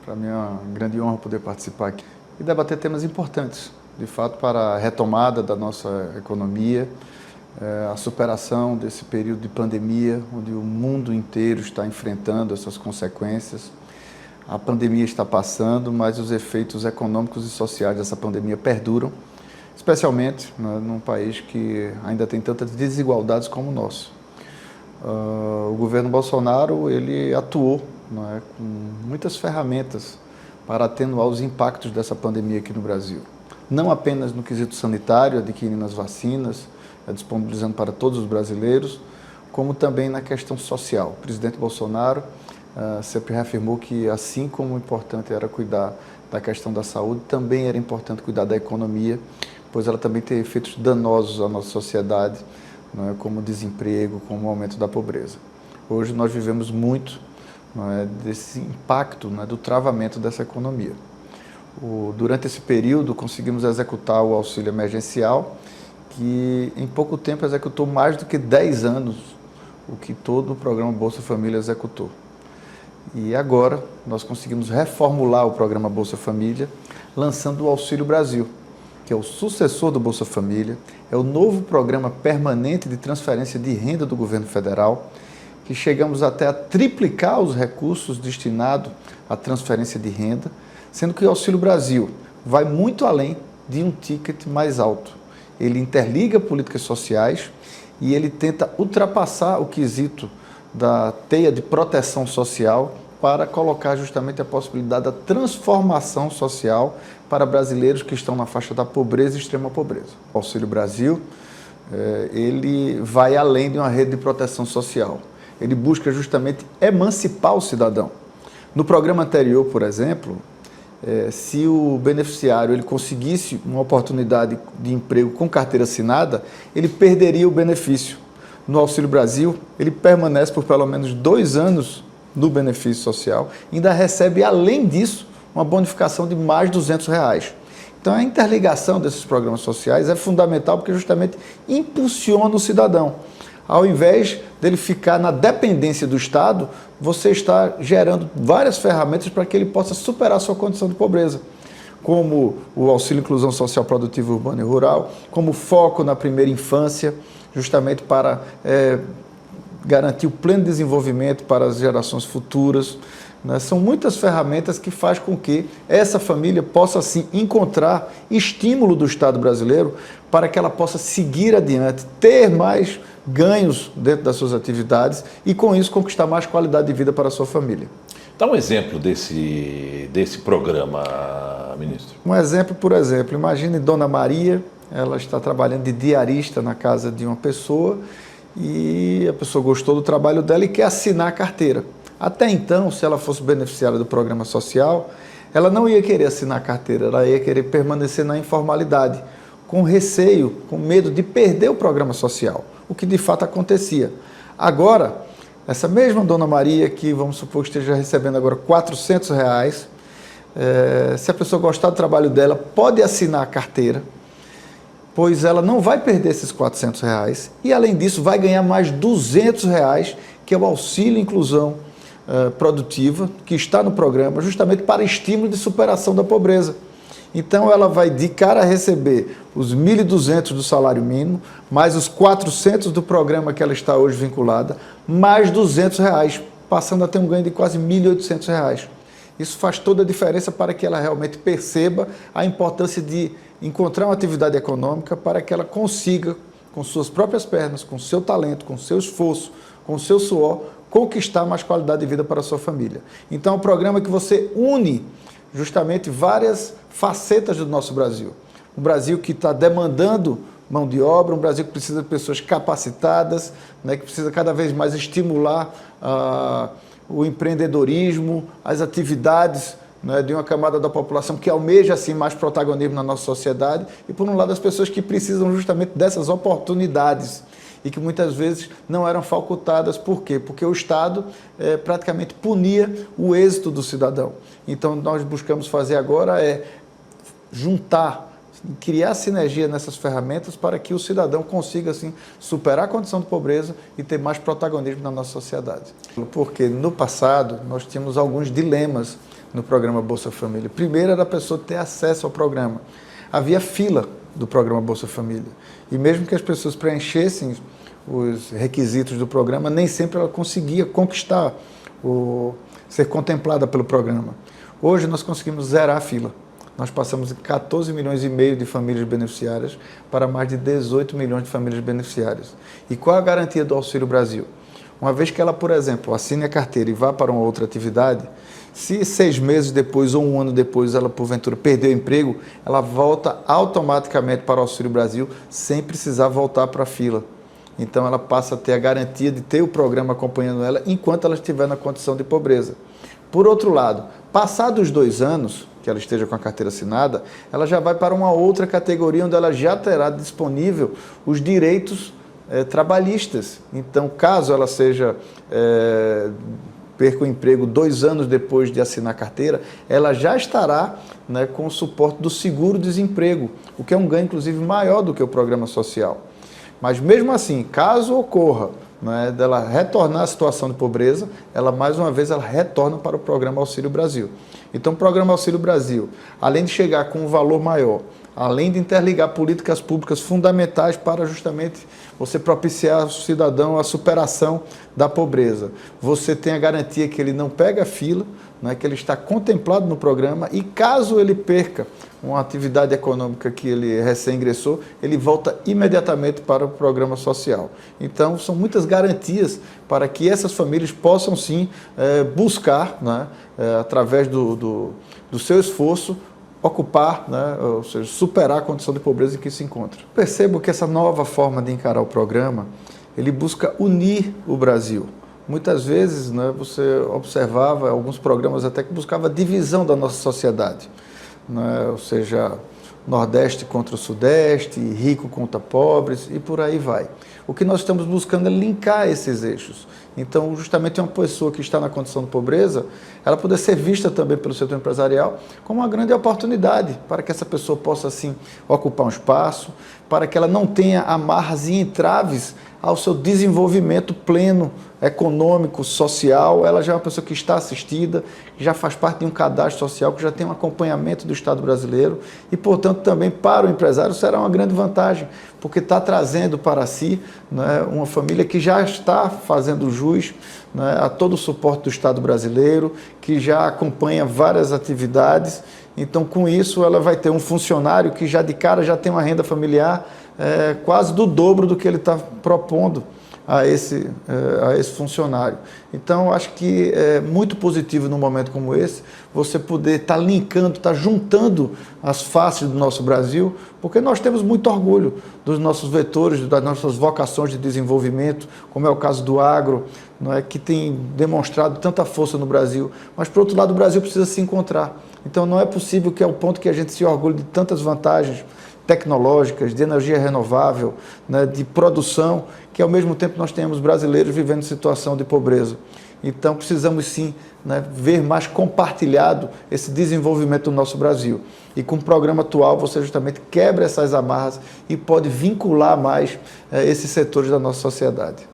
Para mim é uma grande honra poder participar aqui e debater temas importantes, de fato, para a retomada da nossa economia, a superação desse período de pandemia, onde o mundo inteiro está enfrentando essas consequências. A pandemia está passando, mas os efeitos econômicos e sociais dessa pandemia perduram, especialmente num país que ainda tem tantas desigualdades como o nosso. O governo Bolsonaro ele atuou com muitas ferramentas para atenuar os impactos dessa pandemia aqui no Brasil. Não apenas no quesito sanitário, adquirindo as vacinas, disponibilizando para todos os brasileiros, como também na questão social. O presidente Bolsonaro sempre reafirmou que, assim como importante era cuidar da questão da saúde, também era importante cuidar da economia, pois ela também tem efeitos danosos à nossa sociedade, como o desemprego, como o aumento da pobreza. Hoje nós vivemos muito desse impacto do travamento dessa economia. Durante esse período conseguimos executar o auxílio emergencial, que em pouco tempo executou mais do que 10 anos o que todo o programa Bolsa Família executou. E agora nós conseguimos reformular o programa Bolsa Família, lançando o Auxílio Brasil, que é o sucessor do Bolsa Família, é o novo programa permanente de transferência de renda do governo federal, que chegamos até a triplicar os recursos destinados à transferência de renda, sendo que o Auxílio Brasil vai muito além de um ticket mais alto. Ele interliga políticas sociais e ele tenta ultrapassar o quesito da teia de proteção social para colocar justamente a possibilidade da transformação social para brasileiros que estão na faixa da pobreza e extrema pobreza. O Auxílio Brasil, ele vai além de uma rede de proteção social. Ele busca justamente emancipar o cidadão. No programa anterior, por exemplo, se o beneficiário ele conseguisse uma oportunidade de emprego com carteira assinada, ele perderia o benefício. No Auxílio Brasil, ele permanece por pelo menos 2 anos no benefício social, ainda recebe, além disso, uma bonificação de mais de R$200. Então, a interligação desses programas sociais é fundamental porque justamente impulsiona o cidadão. Ao invés dele ficar na dependência do Estado, você está gerando várias ferramentas para que ele possa superar a sua condição de pobreza, como o Auxílio Inclusão Social Produtiva Urbana e Rural, como foco na primeira infância, justamente para garantir o pleno desenvolvimento para as gerações futuras. São muitas ferramentas que fazem com que essa família possa, sim, encontrar estímulo do Estado brasileiro para que ela possa seguir adiante, ter mais ganhos dentro das suas atividades e, com isso, conquistar mais qualidade de vida para a sua família. Dá um exemplo desse programa, ministro. Um exemplo, por exemplo, imagine Dona Maria, ela está trabalhando de diarista na casa de uma pessoa e a pessoa gostou do trabalho dela e quer assinar a carteira. Até então, se ela fosse beneficiária do programa social, ela não ia querer assinar a carteira, ela ia querer permanecer na informalidade, com receio, com medo de perder o programa social, o que de fato acontecia. Agora, essa mesma Dona Maria, que vamos supor que esteja recebendo agora R$400, se a pessoa gostar do trabalho dela, pode assinar a carteira, pois ela não vai perder esses R$400 e, além disso, vai ganhar mais R$200, que é o Auxílio Inclusão Produtiva, que está no programa justamente para estímulo de superação da pobreza. Então, ela vai de cara a receber os R$1.200 do salário mínimo, mais os R$400 do programa que ela está hoje vinculada, mais R$200, passando a ter um ganho de quase R$1.800. Isso faz toda a diferença para que ela realmente perceba a importância de encontrar uma atividade econômica para que ela consiga, com suas próprias pernas, com seu talento, com seu esforço, com seu suor, conquistar mais qualidade de vida para a sua família. Então, é um programa que você une justamente várias facetas do nosso Brasil. Um Brasil que está demandando mão de obra, um Brasil que precisa de pessoas capacitadas, que precisa cada vez mais estimular o empreendedorismo, as atividades de uma camada da população que almeja assim mais protagonismo na nossa sociedade e, por um lado, as pessoas que precisam justamente dessas oportunidades e que muitas vezes não eram facultadas. Por quê? Porque o Estado praticamente punia o êxito do cidadão. Então, nós buscamos fazer agora juntar, criar sinergia nessas ferramentas para que o cidadão consiga, assim, superar a condição de pobreza e ter mais protagonismo na nossa sociedade. Porque no passado nós tínhamos alguns dilemas no programa Bolsa Família. Primeiro era a pessoa ter acesso ao programa. Havia fila do programa Bolsa Família. E mesmo que as pessoas preenchessem os requisitos do programa, nem sempre ela conseguia conquistar, ser contemplada pelo programa. Hoje nós conseguimos zerar a fila. Nós passamos de 14 milhões e meio de famílias beneficiárias para mais de 18 milhões de famílias beneficiárias. E qual a garantia do Auxílio Brasil? Uma vez que ela, por exemplo, assine a carteira e vá para uma outra atividade, se 6 meses depois ou 1 ano depois ela, porventura, perdeu o emprego, ela volta automaticamente para o Auxílio Brasil sem precisar voltar para a fila. Então ela passa a ter a garantia de ter o programa acompanhando ela enquanto ela estiver na condição de pobreza. Por outro lado, passados os 2 anos que ela esteja com a carteira assinada, ela já vai para uma outra categoria onde ela já terá disponível os direitos trabalhistas. Então, caso ela perca o emprego 2 anos depois de assinar a carteira, ela já estará, né, com o suporte do seguro-desemprego, o que é um ganho, inclusive, maior do que o programa social. Mas, mesmo assim, caso ocorra, né, dela retornar à situação de pobreza, ela, mais uma vez, ela retorna para o programa Auxílio Brasil. Então, o programa Auxílio Brasil, além de chegar com um valor maior, além de interligar políticas públicas fundamentais para justamente você propiciar ao cidadão a superação da pobreza. Você tem a garantia que ele não pega fila, né, que ele está contemplado no programa e caso ele perca uma atividade econômica que ele recém-ingressou, ele volta imediatamente para o programa social. Então, são muitas garantias para que essas famílias possam sim buscar, né, através do seu esforço, ocupar, né, ou seja, superar a condição de pobreza em que se encontra. Percebo que essa nova forma de encarar o programa, ele busca unir o Brasil. Muitas vezes, né, você observava alguns programas até que buscavam a divisão da nossa sociedade, né, ou seja, Nordeste contra o Sudeste, rico contra pobres e por aí vai. O que nós estamos buscando é linkar esses eixos. Então, justamente uma pessoa que está na condição de pobreza, ela poder ser vista também pelo setor empresarial como uma grande oportunidade para que essa pessoa possa, assim, ocupar um espaço, para que ela não tenha amarras e entraves ao seu desenvolvimento pleno, econômico, social. Ela já é uma pessoa que está assistida, que já faz parte de um cadastro social, que já tem um acompanhamento do Estado brasileiro e, portanto, também para o empresário será uma grande vantagem, porque está trazendo para si, né, uma família que já está fazendo jus, né, a todo o suporte do Estado brasileiro, que já acompanha várias atividades. Então, com isso, ela vai ter um funcionário que já de cara já tem uma renda familiar quase do dobro do que ele está propondo a esse funcionário. Então, acho que é muito positivo num momento como esse, você poder estar linkando, estar juntando as faces do nosso Brasil, porque nós temos muito orgulho dos nossos vetores, das nossas vocações de desenvolvimento, como é o caso do agro, não é, que tem demonstrado tanta força no Brasil. Mas, por outro lado, o Brasil precisa se encontrar. Então, não é possível que, ao ponto que a gente se orgulhe de tantas vantagens tecnológicas, de energia renovável, né, de produção, que ao mesmo tempo nós temos brasileiros vivendo situação de pobreza. Então precisamos sim, né, ver mais compartilhado esse desenvolvimento do nosso Brasil. E com o programa atual você justamente quebra essas amarras e pode vincular mais esses setores da nossa sociedade.